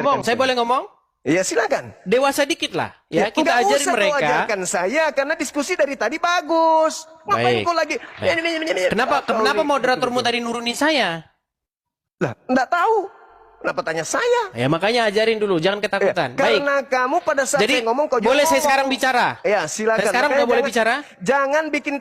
ngomong? Saya boleh ngomong? Iya, silakan. Dewasa dikit lah. Ya, kita nggak ajarin usah mereka. Kau ajarkan saya, karena diskusi dari tadi bagus. Ngapain Baik. kau lagi? Kenapa moderatormu tadi nurunin saya? Lah, enggak tahu. Kenapa tanya saya? Ya makanya ajarin dulu, jangan ketakutan. Baik. Karena kamu pada saat Jadi saya ngomong, kau juga boleh saya ngomong. sekarang bicara? Ya, silakan. Saya sekarang Makanya udah boleh bicara? Jangan bikin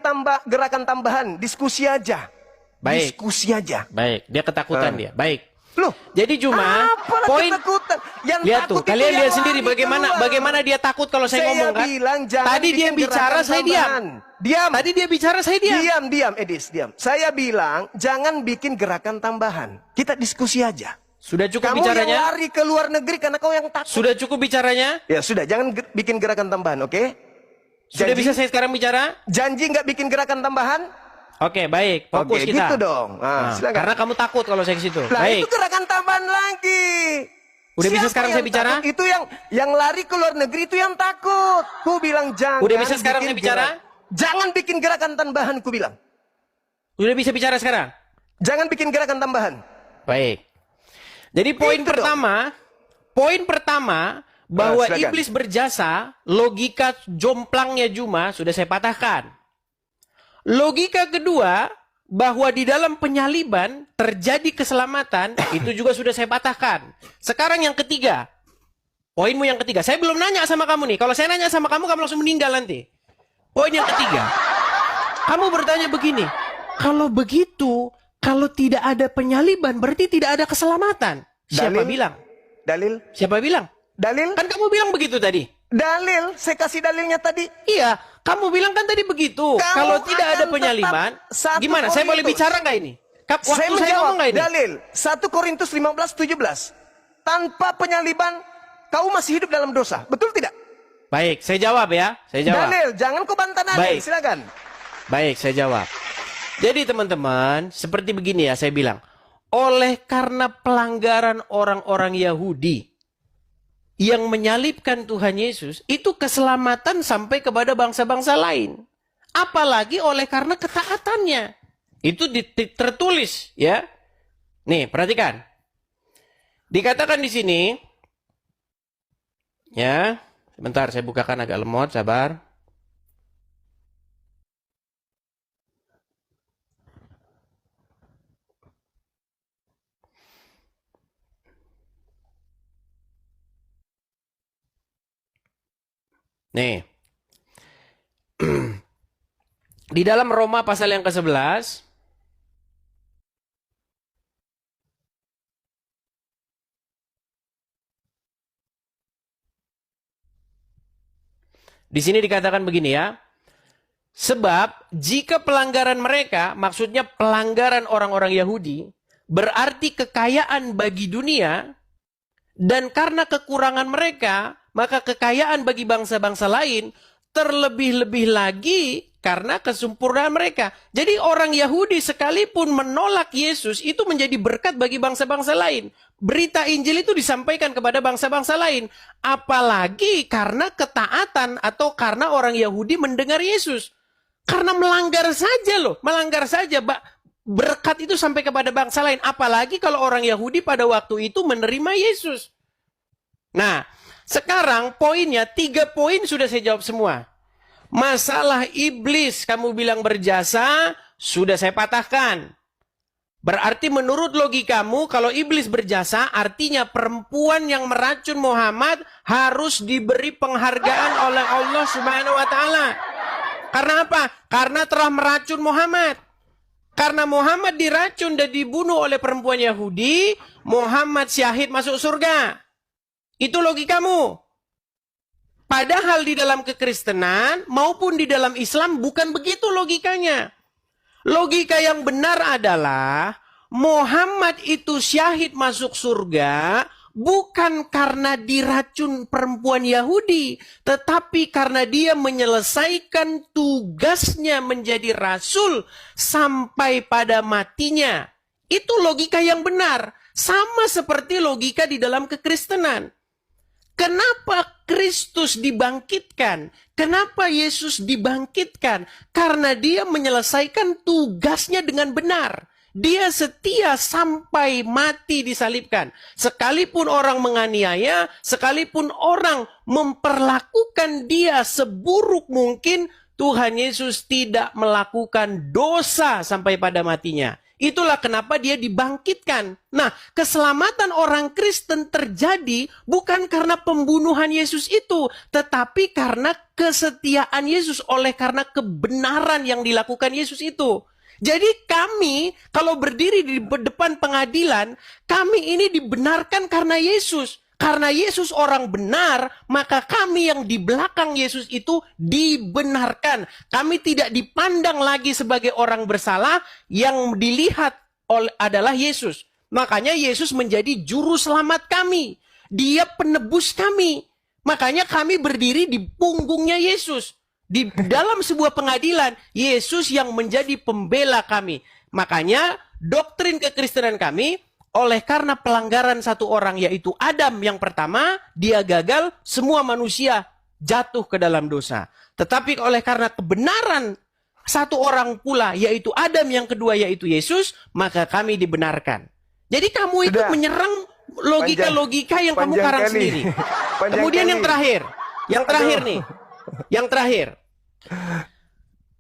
gerakan tambahan, diskusi aja. Baik. Diskusi aja. Baik, dia ketakutan dia. Baik. Loh, Jadi cuma apalah poin ketakutan? Yang lihat takut tuh, itu kalian yang lihat sendiri lari bagaimana keluar. dia takut kalau saya ngomong kan? bilang jangan Tadi dia bikin bicara, gerakan saya diam. tambahan. Diam. Tadi dia bicara, saya diam. Diam, Edis, diam. Saya bilang jangan bikin gerakan tambahan. Kita diskusi aja. Sudah cukup Kamu bicaranya? yang lari ke luar negeri karena kau yang takut. Sudah cukup bicaranya? Ya sudah, jangan bikin gerakan tambahan, oke? Sudah Janji? bisa saya sekarang bicara? Janji nggak bikin gerakan tambahan? Oke, baik. Fokus Oke, kita. gitu dong. Nah, Silakan. karena kamu takut kalau saya ke situ. Lah, Baik. itu gerakan tambahan lagi. Udah bisa Siapa sekarang yang saya bicara? takut? Itu yang lari ke luar negeri itu yang takut. Ku bilang jangan. Udah bisa sekarang bikin saya bicara? Jangan bikin gerakan tambahan, ku bilang. Udah bisa bicara sekarang? Jangan bikin gerakan tambahan. Baik. Jadi poin Itu pertama bahwa silakan. iblis berjasa, logika jomplangnya Juma sudah saya patahkan. Logika kedua, bahwa di dalam penyaliban terjadi keselamatan, itu juga sudah saya patahkan. Sekarang yang ketiga. Poinmu yang ketiga. Saya belum nanya sama kamu nih. Kalau saya nanya sama kamu, kamu langsung meninggal nanti. Poin yang ketiga. Kamu bertanya begini. Kalau begitu, kalau tidak ada penyaliban, berarti tidak ada keselamatan. Siapa Dalil? bilang? Dalil? Siapa bilang? Dalil? Kan kamu bilang begitu tadi. Dalil? Saya kasih dalilnya tadi. Iya, kamu bilang kan tadi begitu. Kamu Kalau tidak ada akan penyaliban, tetap 1 gimana? Saya boleh Korintus. bicara nggak ini? Waktu Saya saya menjawab ngomong nggak ini? dalil 1 Korintus 15:17. Tanpa penyaliban kau masih hidup dalam dosa. Betul tidak? Baik, saya jawab ya. Saya jawab. Dalil, jangan kau bantah dalil. Baik. Silakan. Baik, saya jawab. Jadi teman-teman, seperti begini ya saya bilang. Oleh karena pelanggaran orang-orang Yahudi yang menyalibkan Tuhan Yesus, itu keselamatan sampai kepada bangsa-bangsa lain. Apalagi oleh karena ketaatannya. Itu tertulis ya. Nih, perhatikan. Dikatakan di sini, ya, sebentar saya bukakan agak lemot, sabar. Nih. Di dalam Roma pasal yang ke-11, di sini dikatakan begini ya. Sebab jika pelanggaran mereka, maksudnya pelanggaran orang-orang Yahudi, berarti kekayaan bagi dunia, dan karena kekurangan mereka, maka kekayaan bagi bangsa-bangsa lain, terlebih-lebih lagi karena kesempurnaan mereka. Jadi orang Yahudi sekalipun menolak Yesus, itu menjadi berkat bagi bangsa-bangsa lain. Berita Injil itu disampaikan kepada bangsa-bangsa lain. Apalagi karena ketaatan atau karena orang Yahudi mendengar Yesus. Karena melanggar saja loh, melanggar saja. Berkat itu sampai kepada bangsa lain. Apalagi kalau orang Yahudi pada waktu itu menerima Yesus. Nah, sekarang poinnya, 3 poin sudah saya jawab semua. Masalah iblis kamu bilang berjasa, sudah saya patahkan. Berarti menurut logikamu, kalau iblis berjasa, artinya perempuan yang meracun Muhammad harus diberi penghargaan oleh Allah Subhanahu wa Ta'ala. Karena apa? Karena telah meracun Muhammad. Karena Muhammad diracun dan dibunuh oleh perempuan Yahudi, Muhammad syahid masuk surga. Itu logikamu. Padahal di dalam kekristenan maupun di dalam Islam bukan begitu logikanya. Logika yang benar adalah Muhammad itu syahid masuk surga bukan karena diracun perempuan Yahudi, tetapi karena dia menyelesaikan tugasnya menjadi rasul sampai pada matinya. Itu logika yang benar. Sama seperti logika di dalam kekristenan. Kenapa Kristus dibangkitkan? Kenapa Yesus dibangkitkan? Karena dia menyelesaikan tugasnya dengan benar. Dia setia sampai mati disalibkan. Sekalipun orang menganiaya, sekalipun orang memperlakukan dia seburuk mungkin, Tuhan Yesus tidak melakukan dosa sampai pada matinya. Itulah kenapa dia dibangkitkan. Nah, keselamatan orang Kristen terjadi bukan karena pembunuhan Yesus itu, tetapi karena kesetiaan Yesus, oleh karena kebenaran yang dilakukan Yesus itu. Jadi kami, kalau berdiri di depan pengadilan, kami ini dibenarkan karena Yesus. Karena Yesus orang benar, maka kami yang di belakang Yesus itu dibenarkan. Kami tidak dipandang lagi sebagai orang bersalah, yang dilihat adalah Yesus. Makanya Yesus menjadi juru selamat kami. Dia penebus kami. Makanya kami berdiri di punggungnya Yesus. Di dalam sebuah pengadilan, Yesus yang menjadi pembela kami. Makanya doktrin kekristenan kami, oleh karena pelanggaran satu orang, yaitu Adam yang pertama, dia gagal, semua manusia jatuh ke dalam dosa. Tetapi oleh karena kebenaran satu orang pula, yaitu Adam yang kedua, yaitu Yesus, maka kami dibenarkan. Jadi kamu itu menyerang logika-logika yang kamu karang sendiri. Kemudian yang terakhir nih, yang terakhir.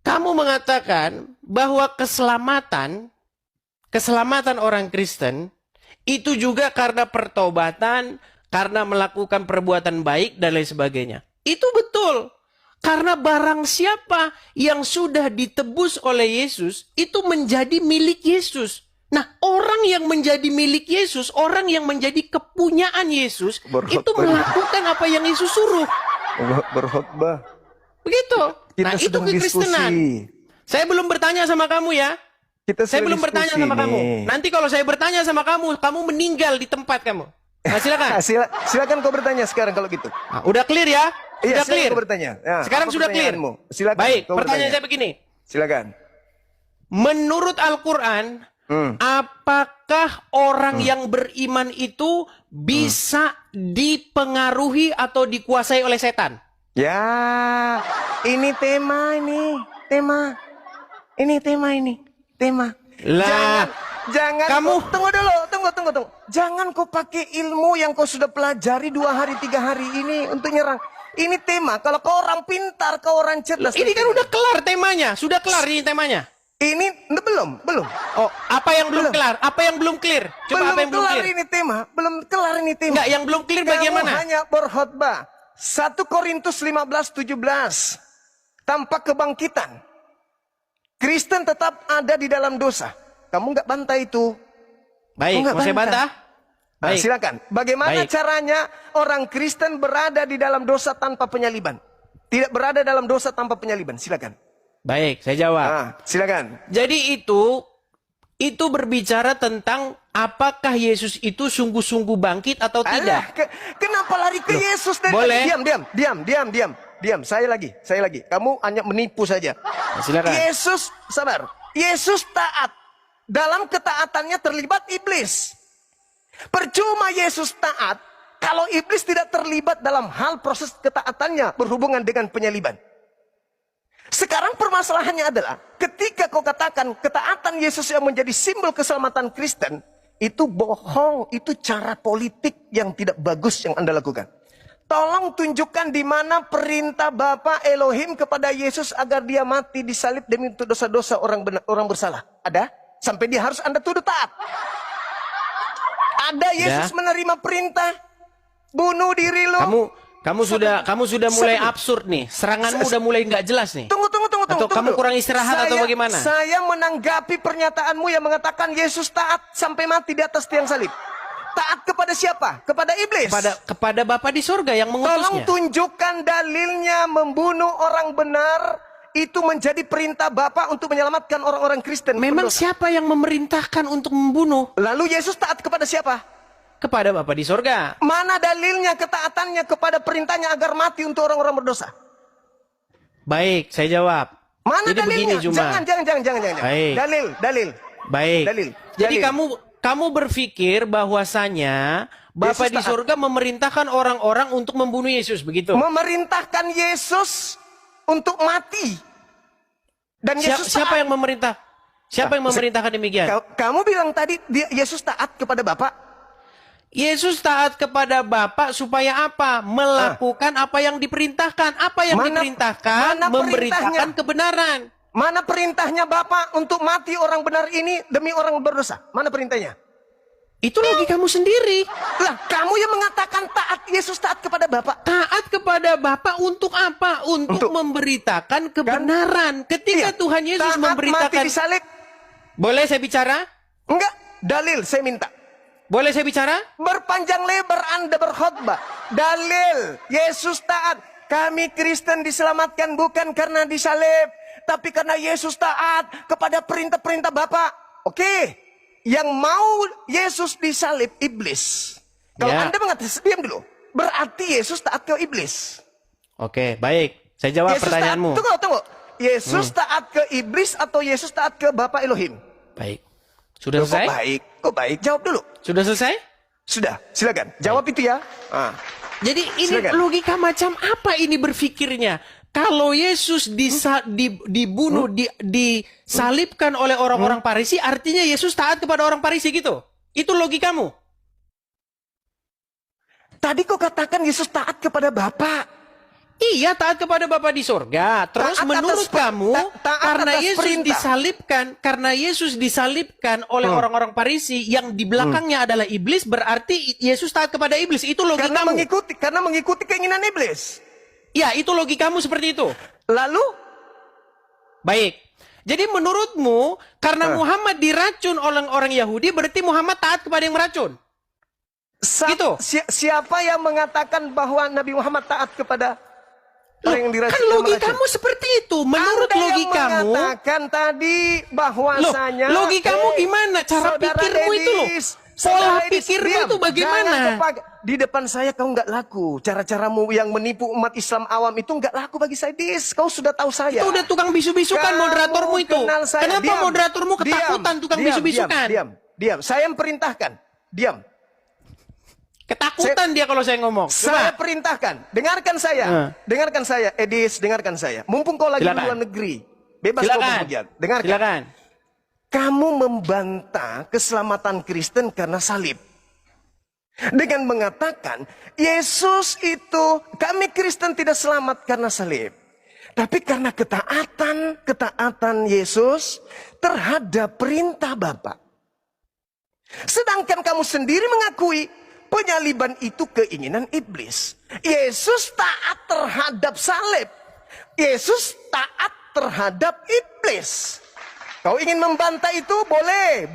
Kamu mengatakan bahwa keselamatan orang Kristen itu juga karena pertobatan, karena melakukan perbuatan baik dan lain sebagainya. Itu betul. Karena barang siapa yang sudah ditebus oleh Yesus, itu menjadi milik Yesus. Nah, orang yang menjadi milik Yesus, orang yang menjadi kepunyaan Yesus, itu melakukan apa yang Yesus suruh. Berkhotbah. Begitu. Nah, itu kekristenan. Saya belum bertanya sama kamu ya. Saya belum bertanya sama kamu. Nanti kalau saya bertanya sama kamu, kamu meninggal di tempat kamu. Nah, silakan. Silakan kau bertanya sekarang kalau gitu. Nah, udah clear ya? Sudah clear. Bertanya. Nah, sekarang sudah clear. Silakan. Baik, pertanyaan saya begini. Silakan. Menurut Al-Quran, apakah orang yang beriman itu bisa dipengaruhi atau dikuasai oleh setan? Ya, ini tema. Lah, jangan kamu tunggu dulu. Jangan kau pakai ilmu yang kau sudah pelajari 2 hari 3 hari ini untuk nyerang. Ini tema. Kalau kau orang pintar, kau orang cerdas. Ini kan udah kelar temanya, sudah kelar ini temanya. Ini belum. Oh, apa yang belum kelar? Apa yang belum clear? Coba apa yang belum clear? Belum kelar ini tema. Enggak, yang belum clear bagaimana? Kamu hanya berkhotbah. 1 Korintus 15:17. Tanpa kebangkitan, Kristen tetap ada di dalam dosa. Kamu nggak bantah itu. Baik, mau saya bantah? Nah, Baik. silakan. Bagaimana caranya orang Kristen berada di dalam dosa tanpa penyaliban? Tidak berada dalam dosa tanpa penyaliban. Silakan. Baik, saya jawab. Nah, silakan. Jadi itu berbicara tentang apakah Yesus itu sungguh-sungguh bangkit atau tidak. Kenapa lari ke Yesus? Boleh. Diam. Saya lagi. Kamu hanya menipu saja. Nah, silakan. Sabar. Yesus taat. Dalam ketaatannya terlibat iblis. Percuma Yesus taat kalau iblis tidak terlibat dalam hal proses ketaatannya berhubungan dengan penyaliban. Sekarang permasalahannya adalah ketika kau katakan ketaatan Yesus yang menjadi simbol keselamatan Kristen, itu bohong, itu cara politik yang tidak bagus yang Anda lakukan. Tolong tunjukkan di mana perintah Bapa Elohim kepada Yesus agar dia mati disalib demi untuk dosa-dosa orang bersalah. Ada? Sampai dia harus Anda tuduh taat. Ada Yesus menerima perintah bunuh diri lo. Kamu sudah mulai absurd nih. Seranganmu udah mulai nggak jelas nih. Tunggu. Atau kamu kurang istirahat atau bagaimana? Saya menanggapi pernyataanmu yang mengatakan Yesus taat sampai mati di atas tiang salib. Taat kepada siapa? Kepada iblis. Kepada Bapa di surga yang mengutusnya. Tolong tunjukkan dalilnya membunuh orang benar itu menjadi perintah Bapa untuk menyelamatkan orang-orang Kristen. Memang siapa yang memerintahkan untuk membunuh? Lalu Yesus taat kepada siapa? Kepada Bapa di surga. Mana dalilnya ketaatannya kepada perintahnya agar mati untuk orang-orang berdosa? Baik, saya jawab. Mana jadi dalilnya? Begini, Juma. Jangan. Baik. Dalil. Baik. Dalil. Jadi kamu berpikir bahwasanya Bapa di surga memerintahkan orang-orang untuk membunuh Yesus, begitu? Memerintahkan Yesus untuk mati. Dan Yesus siapa yang memerintah? Siapa yang memerintahkan demikian? Kamu bilang tadi Yesus taat kepada Bapa. Yesus taat kepada Bapa supaya apa? Melakukan apa yang diperintahkan. Apa yang diperintahkan? mana Memberitakan perintahnya? kebenaran. Mana perintahnya Bapa untuk mati orang benar ini demi orang berdosa? Mana perintahnya? Itu logikamu sendiri. Lah, kamu yang mengatakan taat, Yesus taat kepada Bapa. Taat kepada Bapa untuk apa? Untuk memberitakan kebenaran. Ketika Iya. Tuhan Yesus Taat memberitakan... mati disalib. Boleh saya bicara? Enggak, dalil saya minta. Boleh saya bicara? Berpanjang lebar Anda berkhotbah. Dalil, Yesus taat. Kami Kristen diselamatkan bukan karena disalib, tapi karena Yesus taat kepada perintah-perintah Bapa. Oke. Yang mau Yesus disalib iblis. Kalau Ya. Anda mengatakan, diam dulu. Berarti Yesus taat ke iblis. Oke, baik. Saya jawab Yesus pertanyaanmu. Taat, tunggu. Yesus taat ke iblis atau Yesus taat ke Bapa Elohim? Baik. Sudah Kok selesai? Kok baik? Jawab dulu. Sudah selesai? Sudah, silakan. Jawab itu ya. Jadi ini Silakan. logika macam apa ini berpikirnya? Kalau Yesus dibunuh, disalibkan oleh orang-orang Farisi, artinya Yesus taat kepada orang Farisi gitu? Itu logikamu? Tadi kau katakan Yesus taat kepada Bapa. Iya, taat kepada Bapa di surga. Terus Taat menurut atas kamu, taat karena atas Yesus perintah. disalibkan oleh orang-orang Farisi yang di belakangnya adalah iblis, berarti Yesus taat kepada iblis. Itu logikamu. Karena mengikuti keinginan iblis. Ya, itu logikamu seperti itu. Lalu Baik. Jadi menurutmu, karena Muhammad diracun oleh orang Yahudi, berarti Muhammad taat kepada yang meracun? Gitu. Siapa yang mengatakan bahwa Nabi Muhammad taat kepada orang yang diracun? Kan logikamu seperti itu. Menurut Anda logikamu... yang mengatakan tadi bahwasanya... logikamu gimana? Cara Saudara pikirmu itu loh. Dedis, Pola Saudara Dedis, pikirmu diam. itu bagaimana? Di depan saya kau nggak laku. Cara-caramu yang menipu umat Islam awam itu nggak laku bagi saya, Dis. Kau sudah tahu saya. Itu udah tukang bisu-bisukan moderatormu itu. Kenal saya. Kenapa Diam. moderatormu ketakutan tukang bisu-bisukan? Diam. Saya yang perintahkan. Diam. Ketakutan dia kalau saya ngomong. Saya Coba. perintahkan. Dengarkan saya. Dengarkan saya, Edis. Dengarkan saya. Mumpung kau lagi di Silakan. luar negeri. Bebas kau berpergian. Dengarkan. Silakan. Kamu membantah keselamatan Kristen karena salib. Dengan mengatakan, Yesus itu, kami Kristen tidak selamat karena salib. Tapi karena ketaatan Yesus terhadap perintah Bapa. Sedangkan kamu sendiri mengakui penyaliban itu keinginan iblis. Yesus taat terhadap salib. Yesus taat terhadap iblis. Kau ingin membantah itu? Boleh.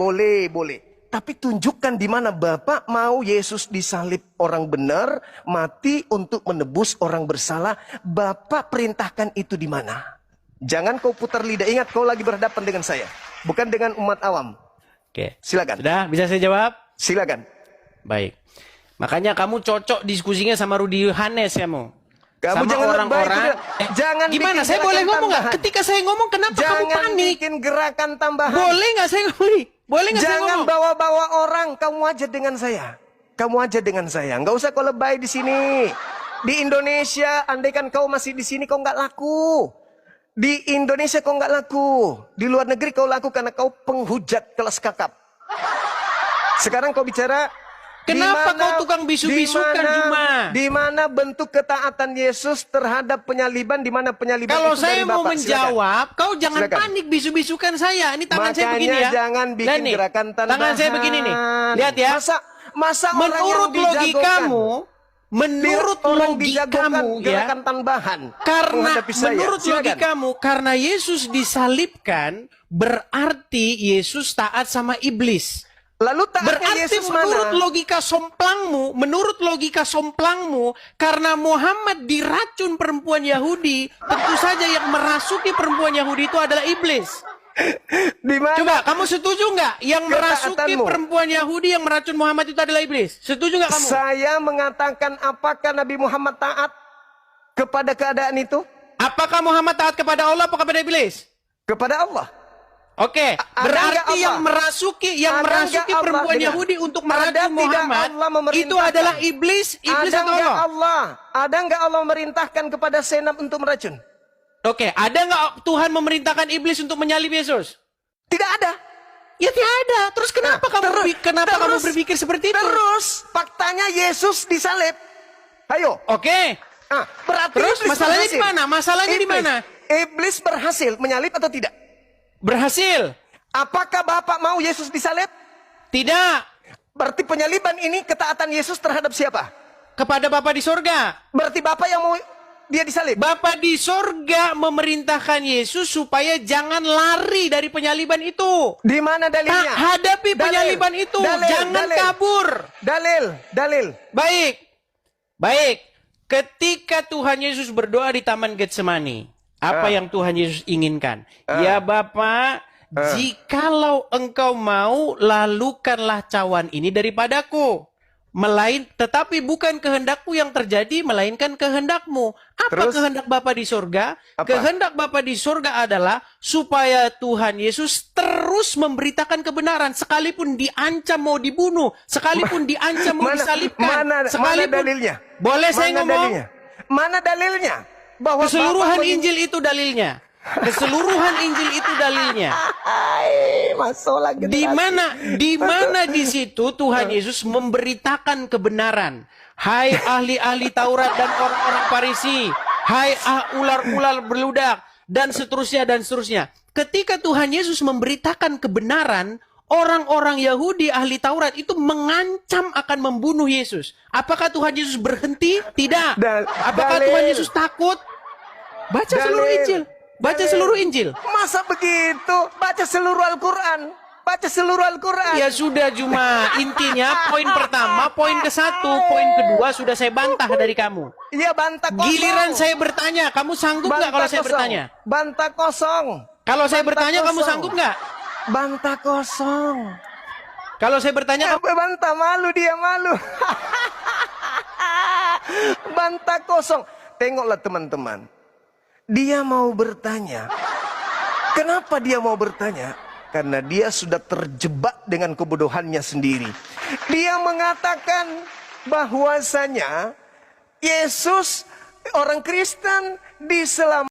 Tapi tunjukkan di mana Bapa mau Yesus disalib orang benar, mati untuk menebus orang bersalah. Bapa perintahkan itu di mana? Jangan kau putar lidah. Ingat kau lagi berhadapan dengan saya, bukan dengan umat awam. Oke. Silakan. Sudah, bisa saya jawab? Silakan. Baik. Makanya kamu cocok diskusinya sama Rudi Yohanes kamu. Kamu sama jangan orang-orang. jangan Gimana? bikin Saya boleh gerakan ngomong nggak? tambahan. Ketika saya ngomong, kenapa kamu Jangan panik? bikin gerakan tambahan. Boleh nggak saya ngomong? Boleh nggak saya Jangan ngomong? bawa-bawa orang. Kamu aja dengan saya. Kamu aja dengan saya. Nggak usah kau lebay di sini. Di Indonesia, andaikan kau masih di sini, kau nggak laku. Di Indonesia kau nggak laku. Di luar negeri kau laku karena kau penghujat kelas kakap. Sekarang kau bicara. Kenapa kau tukang bisu-bisukan, Juma? Di mana bentuk ketaatan Yesus terhadap penyaliban? Di mana penyaliban Kalau itu saya dari mau Bapak? menjawab, kau jangan Silakan. panik bisu-bisukan saya. Ini tangan saya Makanya begini ya. jangan bikin Dan nih, gerakan tambahan. tangan saya begini nih. Lihat ya. Masa orang yang Menurut dijagokan, logikamu, menurut orang logikamu dijagokan ya. gerakan tambahan Karena menghadapi saya. menurut Silakan. logikamu, karena Yesus disalibkan, berarti Yesus taat sama iblis. Lalu taatnya Berarti Yesus menurut mana? logika somplangmu, karena Muhammad diracun perempuan Yahudi, tentu saja yang merasuki perempuan Yahudi itu adalah iblis. Di mana? Coba, kamu setuju nggak? Yang merasuki Ketaatanmu. perempuan Yahudi yang meracun Muhammad itu adalah iblis? Setuju nggak kamu? Saya mengatakan apakah Nabi Muhammad taat kepada keadaan itu? Apakah Muhammad taat kepada Allah atau kepada iblis? Kepada Allah. Oke, Ada nggak berarti Allah? yang merasuki Ada merasuki nggak Allah? perempuan Dengar. Yahudi untuk Ada meracun tidak Muhammad Allah memerintahkan? itu adalah iblis Ada atau nggak Allah? Allah? Ada nggak Allah merintahkan kepada Senap untuk meracun? Oke, ada nggak Tuhan memerintahkan iblis untuk menyalib Yesus? Tidak ada. Ya tidak ada. Terus kenapa kamu berpikir seperti itu? Terus faktanya Yesus disalib. Ayo. Oke. Berarti Terus iblis masalahnya berhasil. di mana? Masalahnya di mana? Iblis berhasil menyalib atau tidak? Berhasil. Apakah Bapak mau Yesus disalib? Tidak. Berarti penyaliban ini ketaatan Yesus terhadap siapa? Kepada Bapa di sorga. Berarti Bapak yang mau dia disalib? Bapa di sorga memerintahkan Yesus supaya jangan lari dari penyaliban itu. Di mana dalilnya? Hadapi penyaliban itu. Jangan kabur. Dalil. Baik. Ketika Tuhan Yesus berdoa di Taman Getsemani, apa yang Tuhan Yesus inginkan? Ya Bapa, jikalau engkau mau, lalukanlah cawan ini daripadaku. Tetapi bukan kehendakku yang terjadi, melainkan kehendakmu. Apa kehendak Bapa di sorga? Kehendak Bapa di sorga adalah supaya Tuhan Yesus terus memberitakan kebenaran, sekalipun diancam mau dibunuh, sekalipun diancam mau disalibkan. Mana dalilnya? Boleh saya ngomong? Mana dalilnya? Bahwa Keseluruhan Injil itu dalilnya. Keseluruhan Injil itu dalilnya. Di mana di situ Tuhan Yesus memberitakan kebenaran. Hai ahli-ahli Taurat dan orang-orang Farisi, hai ular-ular beludak, dan seterusnya dan seterusnya. Ketika Tuhan Yesus memberitakan kebenaran, orang-orang Yahudi ahli Taurat itu mengancam akan membunuh Yesus. Apakah Tuhan Yesus berhenti? Tidak. Apakah Tuhan Yesus takut? Baca seluruh Injil. Baca seluruh Injil. Masa begitu? Baca seluruh Al-Quran. Ya sudah, cuma intinya poin pertama, poin ke-1, poin kedua sudah saya bantah dari kamu. Iya, bantah kosong. Giliran saya bertanya, kamu sanggup nggak kalau saya bertanya? Bantah kosong. Kalau saya bertanya, kamu sanggup nggak? Bantah kosong. Kalau saya bertanya, bantah, malu dia, malu. Bantah kosong. Tengoklah teman-teman. Dia mau bertanya. Kenapa dia mau bertanya? Karena dia sudah terjebak dengan kebodohannya sendiri. Dia mengatakan bahwasanya Yesus, orang Kristen, diselamatkan